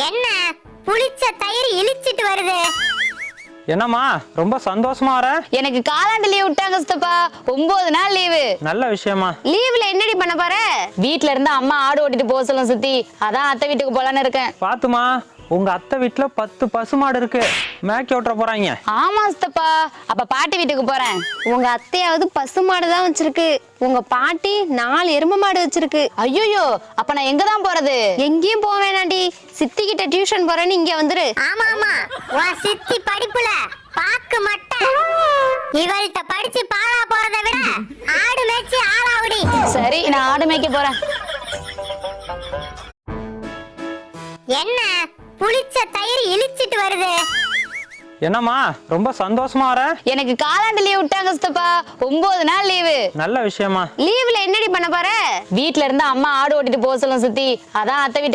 என்ன புளிச்ச தயிர் இழிச்சிட்டு வருது? என்னம்மா ரொம்ப சந்தோஷமா வர? எனக்கு காலாண்டு லீவ் விட்டாங்க சித்தப்பா. 9 நாள் லீவு. நல்ல விஷயமா. லீவ்ல என்னடி பண்ண போற? வீட்ல இருந்து அம்மா ஆடு ஓட்டிட்டு போக சொல்லும் சித்தி. அதான் அத்தை வீட்டுக்கு போலான்னு இருக்கேன். பாத்துமா, உங்க அத்தை வீட்டுல 10 பசுமாடு இருக்கு, மேய்க்க ஓட்டுற போறாங்க. ஆமா சித்தப்பா. அப்ப பாட்டி வீட்டுக்கு போறேன். உங்க அத்தையாவது பசுமாடு தான் வச்சிருக்கு, உங்க பாட்டி 4 எருமை மாடு வச்சிருக்கு. ஐயோ, அப்ப நான் எங்க தான் போறது? எங்கேயும் போக வேணாண்டி, சித்தி கிட்ட டியூஷன் போறேன்னு இங்க வந்துரு. ஆமா ஆமா, உன் சித்தி படிப்புல பாக்கு மட்டை. இவள்கிட்ட படிச்சு பாழா போறதை விட ஆடு மேய்ச்சி ஆளாவுடி. சரி, நான் ஆடு மேய்க்க போறேன். என்ன புளிச்ச தயிர் இழிச்சிட்டு வருது? என்னம்மா ரொம்ப சந்தோஷமா வர? எனக்கு காலாண்டு லீவ் விட்டாங்க சித்தப்பா. 9 நாள் லீவு. நல்ல விஷயமா. லீவ்ல என்னடி பண்ண போற? வீட்ல இருந்து அம்மா ஆடு ஓட்டிட்டு போக சொல்லும் சித்தி. அதான் அத்தை வீட்டுக்கு